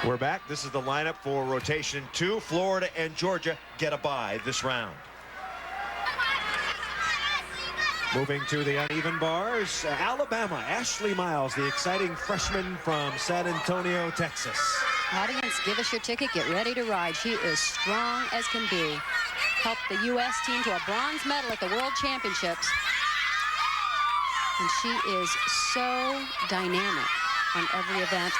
We're back. This is the lineup for rotation 2. Florida and Georgia get a bye this round. Moving to the uneven bars, Alabama, Ashley Miles, the exciting freshman from San Antonio, Texas. Audience, give us your ticket. Get ready to ride. She is strong as can be. Helped the U.S. team to a bronze medal at the World Championships. And she is so dynamic on every event.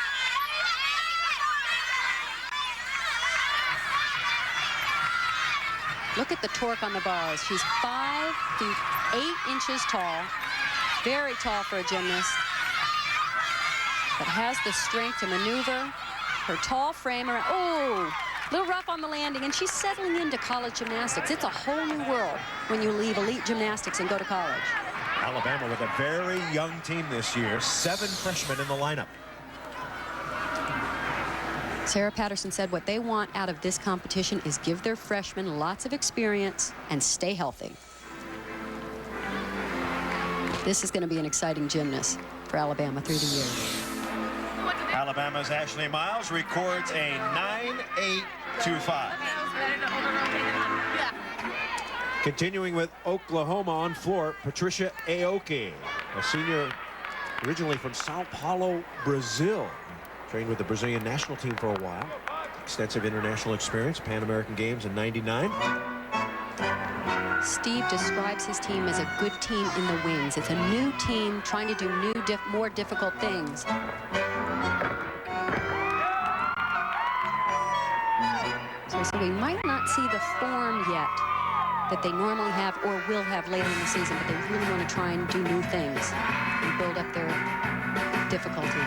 Look at the torque on the bars. She's 5 feet 8 inches tall. Very tall for a gymnast. But has the strength to maneuver. Her tall frame around. Oh, a little rough on the landing. And she's settling into college gymnastics. It's a whole new world when you leave elite gymnastics and go to college. Alabama with a very young team this year. 7 freshmen in the lineup. Sarah Patterson said what they want out of this competition is give their freshmen lots of experience and stay healthy. This is going to be an exciting gymnast for Alabama through the year. Alabama's Ashley Miles records a 9.825. Continuing with Oklahoma on floor, Patricia Aoki, a senior originally from Sao Paulo, Brazil. Trained with the Brazilian national team for a while. Extensive international experience, Pan American Games in '99. Steve describes his team as a good team in the wings. It's a new team trying to do more difficult things. So we might not see the form yet that they normally have or will have later in the season, but they really want to try and do new things and build up their difficulty.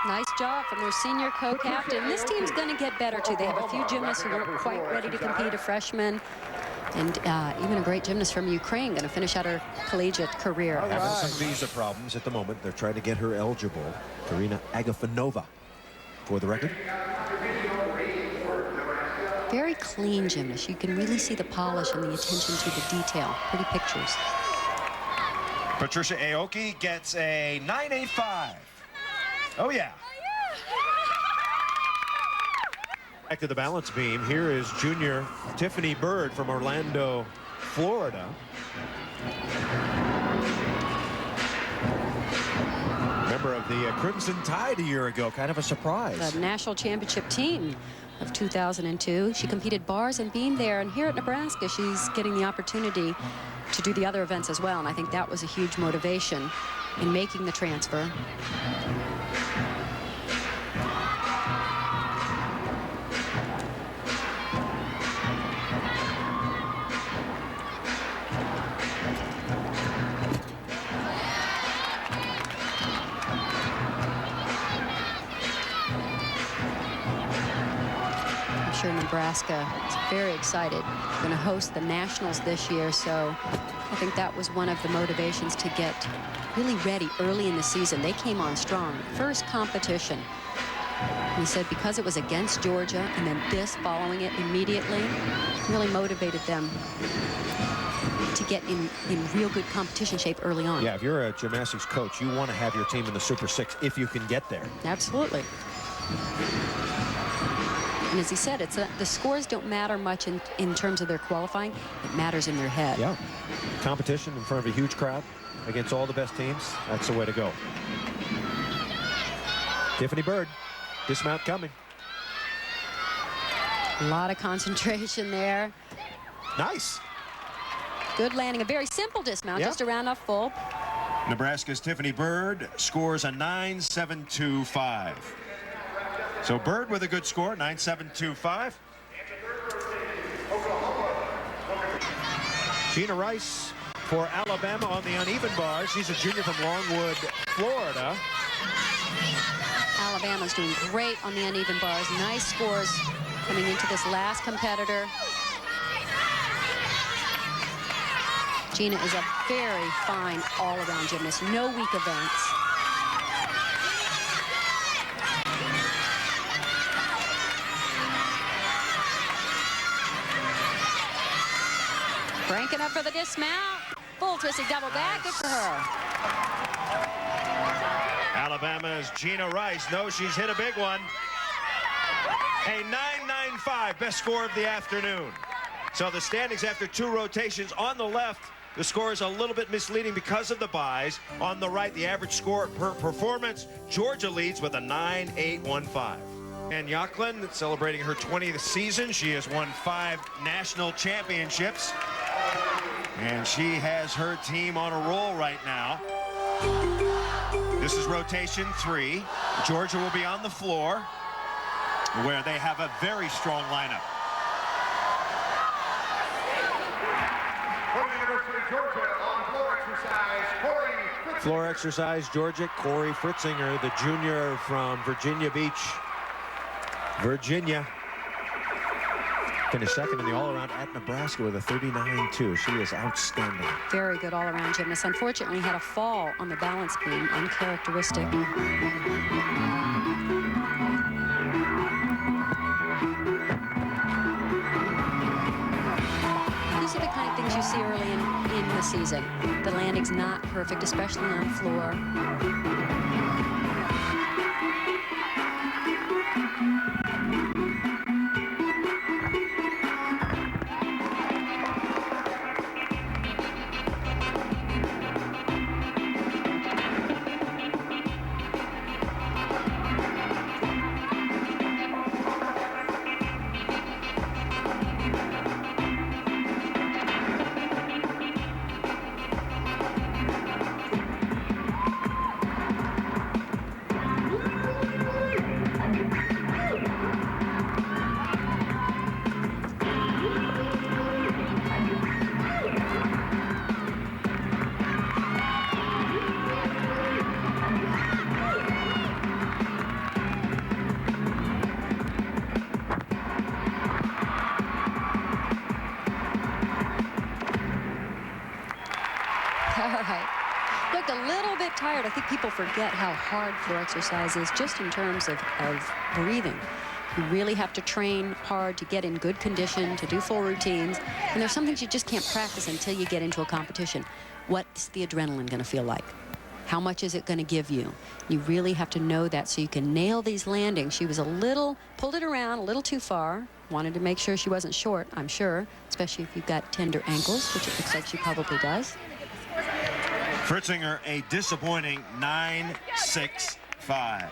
Nice job from their senior co-captain. This team's going to get better, too. They have a few gymnasts who weren't quite ready to compete, a freshman, and even a great gymnast from Ukraine going to finish out her collegiate career. Having some visa problems at the moment. They're trying to get her eligible. Karina Agafonova, for the record. Very clean gymnast. You can really see the polish and the attention to the detail. Pretty pictures. Patricia Aoki gets a 9.85. Oh, yeah. Back to the balance beam. Here is junior Tiffany Byrd from Orlando, Florida. Member of the Crimson Tide a year ago. Kind of a surprise. The national championship team of 2002. She competed bars and beam there. And here at Nebraska, she's getting the opportunity to do the other events as well. And I think that was a huge motivation in making the transfer. Sure, Nebraska is very excited. Going to host the Nationals this year, so I think that was one of the motivations to get really ready early in the season. They came on strong. First competition. He said because it was against Georgia and then this following it immediately, really motivated them to get in real good competition shape early on. Yeah, if you're a gymnastics coach, you want to have your team in the Super 6 if you can get there. Absolutely. And as he said, the scores don't matter much in terms of their qualifying. It matters in their head. Yeah. Competition in front of a huge crowd. against all the best teams, that's the way to go. Tiffany Byrd, dismount coming. A lot of concentration there. Nice. Good landing, a very simple dismount, just around off full. Nebraska's Tiffany Byrd scores a 9.725. So Byrd with a good score, 9.725. Jeana Rice for Alabama on the uneven bars. She's a junior from Longwood, Florida. Alabama's doing great on the uneven bars. Nice scores coming into this last competitor. Jeana is a very fine all-around gymnast. No weak events. Cranking up for the dismount. Full twisting double back. Good for her. Alabama's Jeana Rice knows she's hit a big one. A 9.95, best score of the afternoon. So the standings after 2 rotations on the left, the score is a little bit misleading because of the buys. On the right, the average score per performance, Georgia leads with a 9.815. And Yaklin celebrating her 20th season. She has won 5 national championships. And she has her team on a roll right now. This is rotation 3. Georgia will be on the floor, where they have a very strong lineup. Floor exercise, Georgia, Cory Fritzinger, the junior from Virginia Beach, Virginia. Finished second in the all-around at Nebraska with a 39.2. She is outstanding. Very good all-around gymnast. Unfortunately, had a fall on the balance beam, uncharacteristic. These are the kind of things you see early in the season. The landing's not perfect, especially on floor. Looked a little bit tired. I think people forget how hard floor exercise is just in terms of breathing. You really have to train hard to get in good condition, to do full routines. And there's some things you just can't practice until you get into a competition. What's the adrenaline going to feel like? How much is it going to give you? You really have to know that so you can nail these landings. She was pulled it around a little too far. Wanted to make sure she wasn't short, I'm sure, especially if you've got tender ankles, which it looks like she probably does. Fritzinger, a disappointing 9.65.